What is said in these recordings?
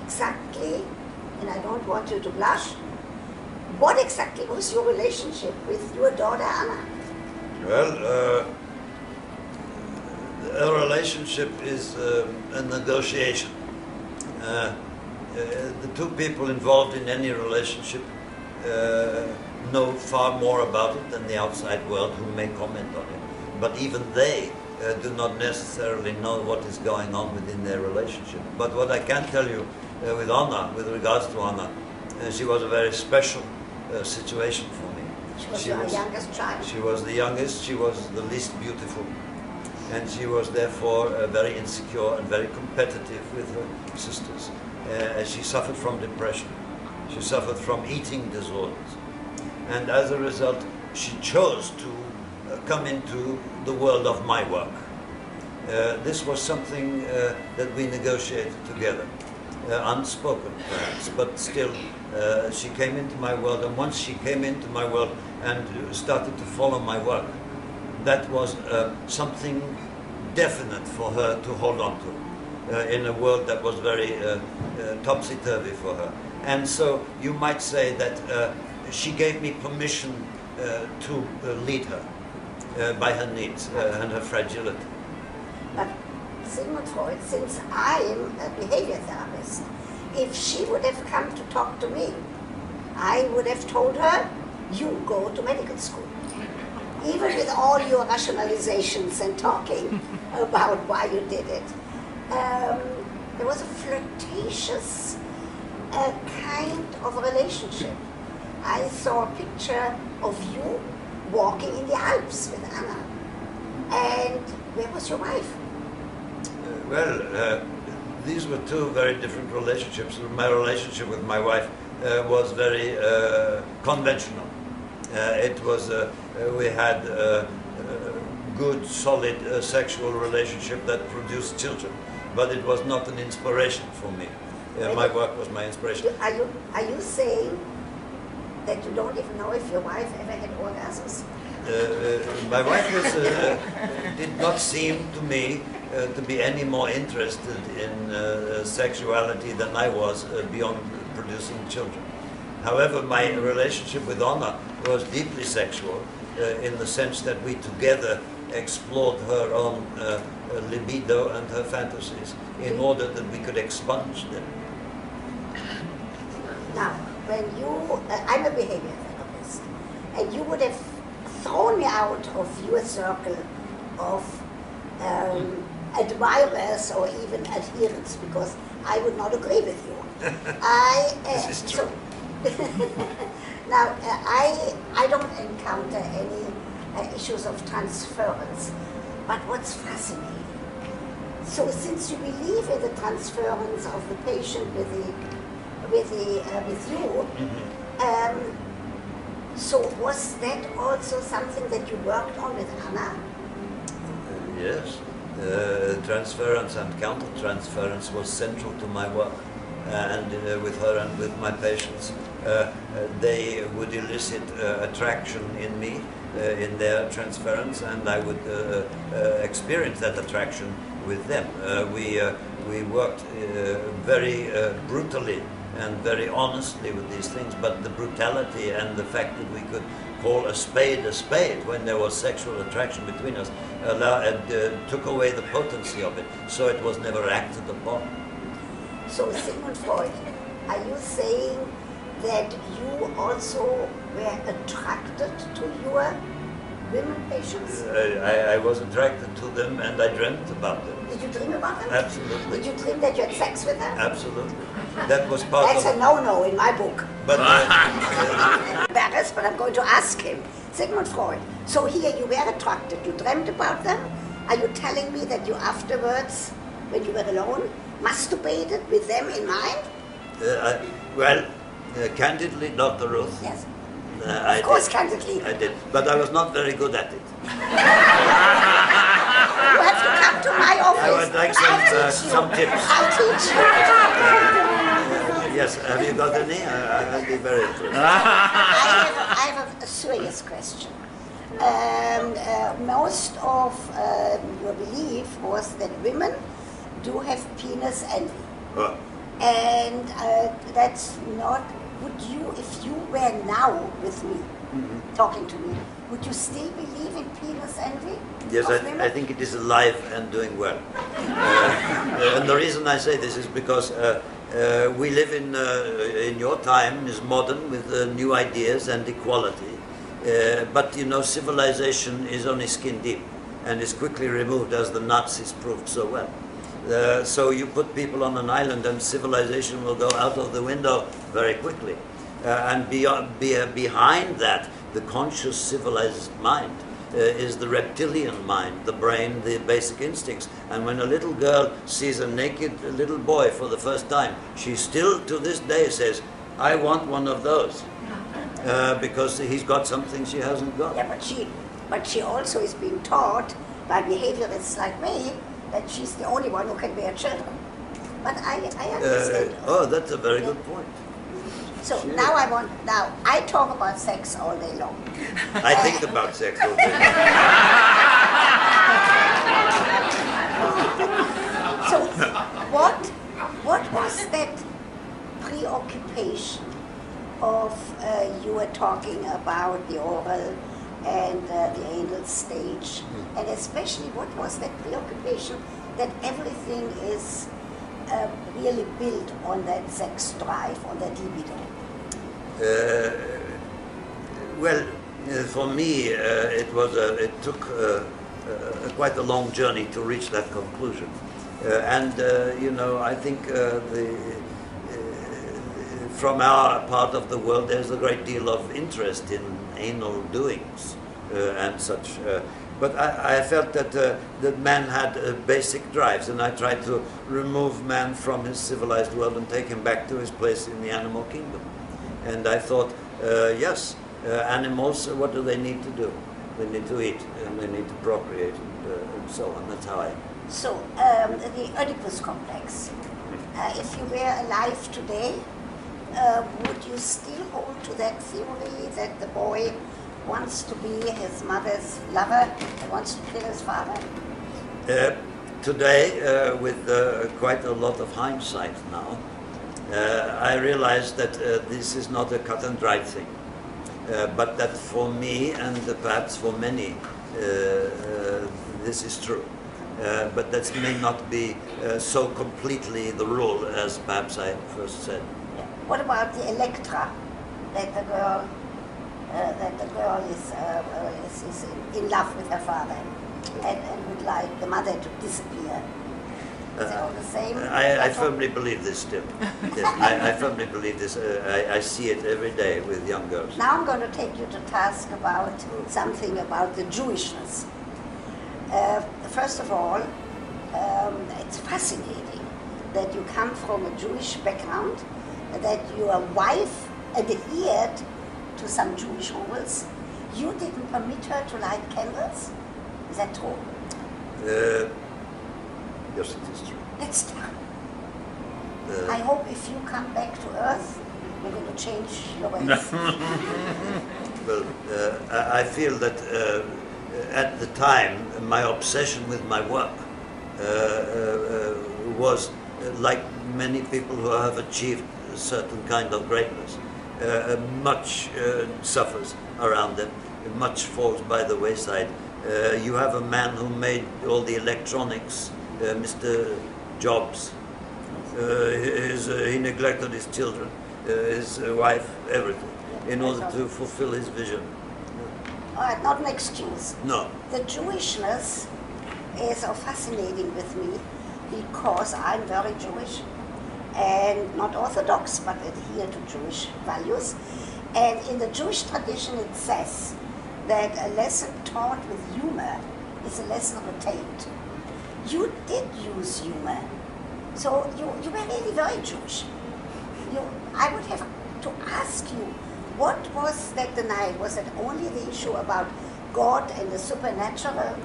exactly, and I don't want you to blush, what exactly was your relationship with your daughter Anna? Well, a relationship is a negotiation. The two people involved in any relationship know far more about it than the outside world who may comment on it. But even they do not necessarily know what is going on within their relationship. But what I can tell you with Anna, with regards to Anna, she was a very special situation for me. She was your youngest child. She was the youngest, she was the least beautiful, and she was therefore very insecure and very competitive with her sisters. She suffered from depression, she suffered from eating disorders, and as a result she chose to come into the world of my work. This was something that we negotiated together, unspoken perhaps, but still she came into my world, and once she came into my world and started to follow my work, that was something definite for her to hold on to in a world that was very topsy-turvy for her. And so you might say that she gave me permission to lead her by her needs and her fragility. But Sigmund Freud, since I am a behavior therapist, if she would have come to talk to me, I would have told her, you go to medical school. Even with all your rationalizations and talking about why you did it. There was a flirtatious kind of relationship. I saw a picture of you walking in the Alps with Anna. And where was your wife? Well, these were two very different relationships. My relationship with my wife was very conventional. It was, we had a good, solid sexual relationship that produced children, but it was not an inspiration for me. My work was my inspiration. Are you saying that you don't even know if your wife ever had orgasms? My wife was, did not seem to me to be any more interested in sexuality than I was beyond producing children. However, my relationship with Anna was deeply sexual in the sense that we together explored her own libido and her fantasies in order that we could expunge them. Now, when you, I'm a behavior therapist, and you would have thrown me out of your circle of admirers or even adherents because I would not agree with you. This is true. So, now, I don't encounter any issues of transference, but what's fascinating, so since you believe in the transference of the patient with you, so was that also something that you worked on with Anna? Yes, transference and counter-transference was central to my work. And with her and with my patients, they would elicit attraction in me, in their transference, and I would experience that attraction with them. We worked very brutally and very honestly with these things, but the brutality and the fact that we could call a spade when there was sexual attraction between us took away the potency of it, so it was never acted upon. So, Sigmund Freud, are you saying that you also were attracted to your women patients? I was attracted to them and I dreamt about them. Did you dream about them? Absolutely. Did you dream that you had sex with them? Absolutely. That was part That's of... a no-no in my book. But I'm embarrassed, but I'm going to ask him. Sigmund Freud, so here you were attracted, you dreamt about them. Are you telling me that you afterwards, when you were alone, masturbated with them in mind? Candidly, Dr. Ruth. Yes. Of course, candidly. I did, but I was not very good at it. You have to come to my office. I would like some tips. I'll teach you. Yes, have you got any? I'd be very interested. I have a serious question. Most of your belief was that women do have penis envy. And that's not, would you, if you were now with me, talking to me, would you still believe in penis envy? Yes, I think it is alive and doing well. And the reason I say this is because we live in your time is modern with new ideas and equality. But you know, civilization is only skin deep and is quickly removed, as the Nazis proved so well. So you put people on an island and civilization will go out of the window very quickly. And behind that, the conscious civilized mind is the reptilian mind, the brain, the basic instincts. And when a little girl sees a naked little boy for the first time, she still to this day says, I want one of those. Because he's got something she hasn't got. Yeah, but she also is being taught by behaviorists like me that she's the only one who can bear children. But I understand. Oh, that's a very good point. So now I talk about sex all day long. I think about sex all day. So what was that preoccupation of you were talking about the oral and the anal stage, and especially what was that preoccupation that everything is really built on that sex drive, on that libido? Well, for me, it took quite a long journey to reach that conclusion, and you know, I think from our part of the world, there's a great deal of interest in anal doings and such. But I felt that man had basic drives, and I tried to remove man from his civilized world and take him back to his place in the animal kingdom. And I thought, yes, animals, what do they need to do? They need to eat, and they need to procreate, and so on. That's how I... So, the Oedipus complex, if you were alive today, would you still hold to that theory that the boy wants to be his mother's lover and wants to kill his father? Today, with quite a lot of hindsight now, I realize that this is not a cut and dried thing, but that for me and perhaps for many, this is true. But that may not be so completely the rule as perhaps I first said. What about the Electra, that the girl is in love with her father and would like the mother to disappear? Is it all the same? I firmly believe this still. Yes, I firmly believe this. I see it every day with young girls. Now I'm going to take you to task about something about the Jewishness. First of all, it's fascinating that you come from a Jewish background, that your wife adhered to some Jewish rules. You didn't permit her to light candles? Is that true? Yes, it is true. That's true. I hope if you come back to Earth, you're going to change your ways. Well, I feel that at the time, my obsession with my work was like many people who have achieved a certain kind of greatness. Much suffers around them, much falls by the wayside. You have a man who made all the electronics, Mr. Jobs. He neglected his children, his wife, everything, in order to fulfill his vision. Not an excuse. No. The Jewishness is so fascinating with me because I'm very Jewish and not Orthodox, but adhere to Jewish values. And in the Jewish tradition it says that a lesson taught with humor is a lesson retained. You did use humor, so you were really very Jewish. I would have to ask you, what was that denial? Was it only the issue about God and the supernatural?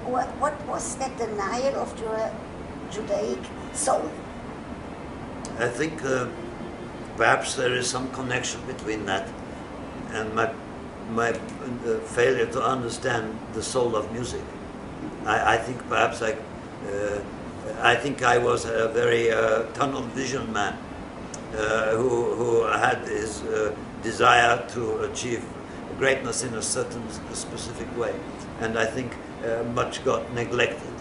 Or what was that denial of your Judaic soul? I think perhaps there is some connection between that and my failure to understand the soul of music. I think perhaps I think I was a very tunnel vision man who had his desire to achieve greatness in a certain specific way. And I think much got neglected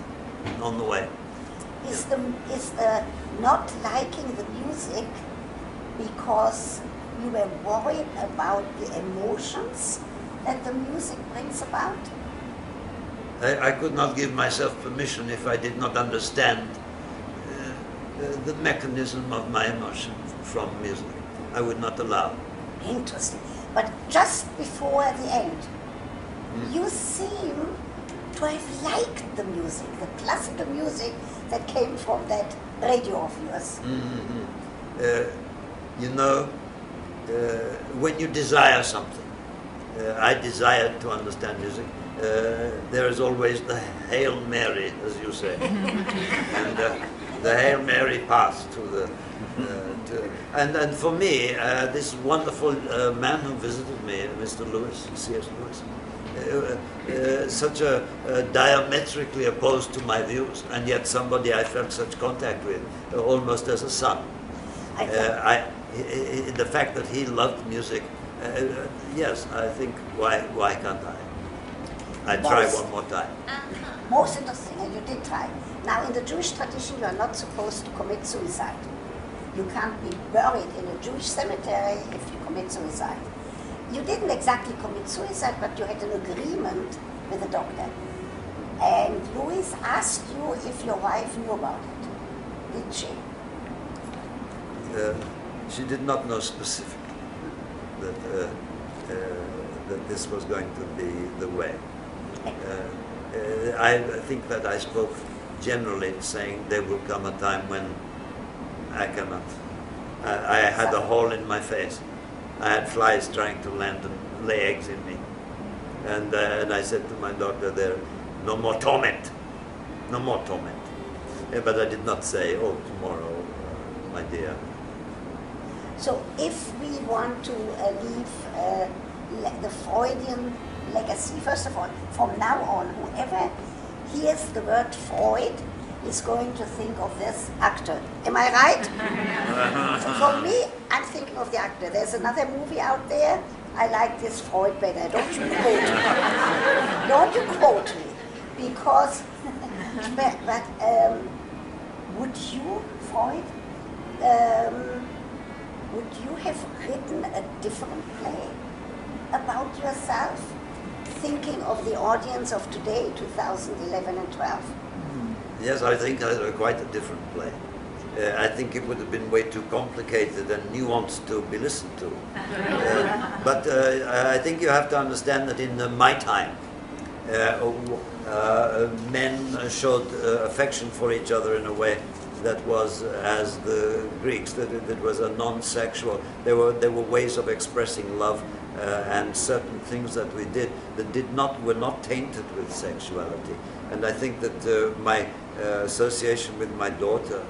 on the way. Is the not liking the music because you were worried about the emotions that the music brings about? I could not give myself permission if I did not understand the mechanism of my emotion from music. I would not allow. Interesting. But just before the end, you seem to have liked the music, the classical music that came from that radio of yours. You know, when you desire something, I desired to understand music. There is always the Hail Mary, as you say, and the Hail Mary pass to the. And for me, this wonderful man who visited me, Mr. Lewis, C.S. Lewis, such a diametrically opposed to my views, and yet somebody I felt such contact with, almost as a son. The fact that he loved music, yes, I think why can't I? I try one more time. Most interesting, and you did try. Now, in the Jewish tradition, you are not supposed to commit suicide. You can't be buried in a Jewish cemetery if you commit suicide. You didn't exactly commit suicide, but you had an agreement with the doctor. And Louise asked you if your wife knew about it. Did she? She did not know specifically that this was going to be the way. I think that I spoke generally saying there will come a time when I cannot. I had a hole in my face. I had flies trying to land and lay eggs in me. And I said to my doctor there, no more torment. No more torment. But I did not say, oh, tomorrow, my dear. So if we want to leave the Freudian legacy, first of all, from now on, whoever hears the word Freud is going to think of this actor. Am I right? For me, I'm thinking of the actor. There's another movie out there. I like this Freud better. Don't you quote me. Don't you quote me. Because, but would you, Freud, would you have written a different play about yourself, thinking of the audience of today, 2011 and 12? Yes, I think quite a different play. I think it would have been way too complicated and nuanced to be listened to. But I think you have to understand that in my time, men showed affection for each other in a way that was, as the Greeks, that it was a non-sexual. There were ways of expressing love, and certain things that we did that were not tainted with sexuality. And I think that my association with my daughter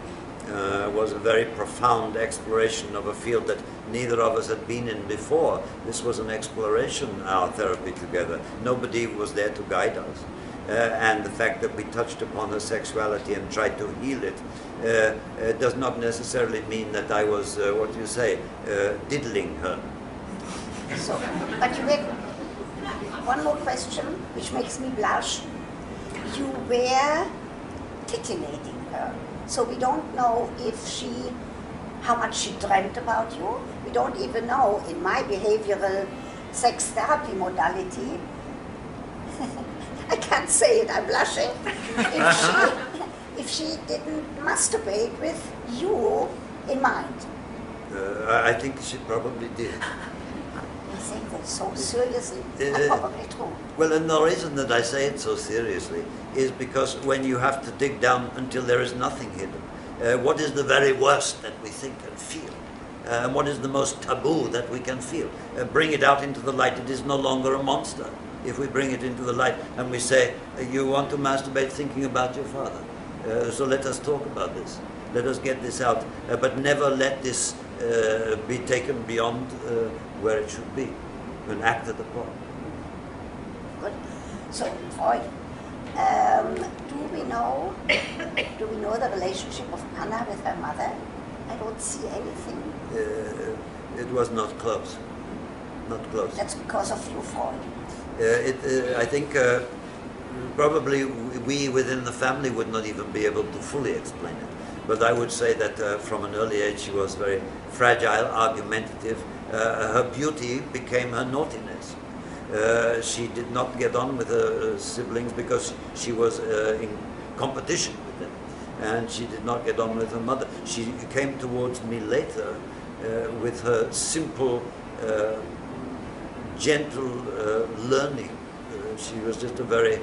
was a very profound exploration of a field that neither of us had been in before. This was an exploration, our therapy together. Nobody was there to guide us. And the fact that we touched upon her sexuality and tried to heal it does not necessarily mean that I was, what do you say, diddling her. So, but you had one more question, which makes me blush. You were titillating her. So we don't know how much she dreamt about you. We don't even know, in my behavioral sex therapy modality, I can't say it, I'm blushing, if she didn't masturbate with you in mind. I think she probably did. You think that so seriously? Probably true. Well, and the reason that I say it so seriously is because when you have to dig down until there is nothing hidden, what is the very worst that we think and feel? And what is the most taboo that we can feel? Bring it out into the light. It is no longer a monster. If we bring it into the light and we say, you want to masturbate thinking about your father. So let us talk about this. Let us get this out. But never let this be taken beyond where it should be and acted upon. Good. So, Freud, Do we know the relationship of Anna with her mother? I don't see anything. It was not close. Not close. That's because of you, Freud. I think probably we within the family would not even be able to fully explain it. But I would say that from an early age she was very fragile, argumentative. Her beauty became her naughtiness. She did not get on with her siblings because she was in competition with them. And she did not get on with her mother. She came towards me later with her simple, gentle learning. She was just a very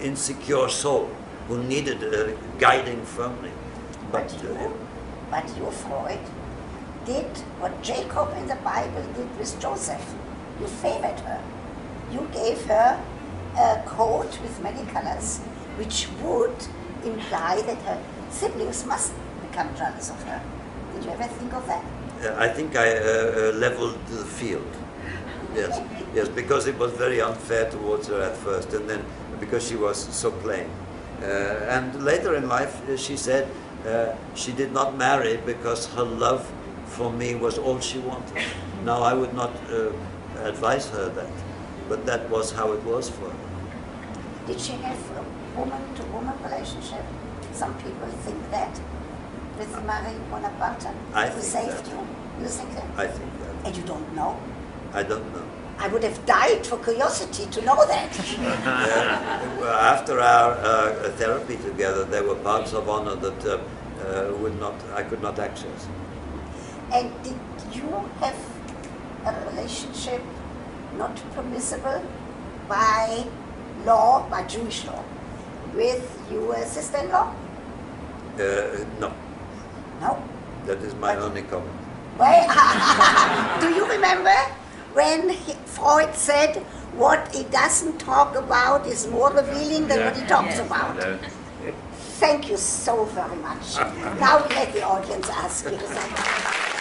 insecure soul who needed guiding firmly. But you, Freud, did what Jacob in the Bible did with Joseph. You favored her. You gave her a coat with many colors, which would imply that her siblings must become jealous of her. Did you ever think of that? I think I leveled the field. Yes, yes, because it was very unfair towards her at first, and then because she was so plain. And later in life, she said she did not marry because her love for me was all she wanted. Now, I would not advise her that, but that was how it was for her. Did she have a woman-to-woman relationship? Some people think that with Marie Bonaparte, who saved you. You think that? I think that. And you don't know? I don't know. I would have died for curiosity to know that. After our therapy together, there were parts of honor that I could not access. And did you have a relationship not permissible by law, by Jewish law, with your sister-in-law? No. No? That is my only comment. Well, do you remember when Freud said what he doesn't talk about is more revealing than what he talks about? Thank you so very much. Now let the audience ask you something.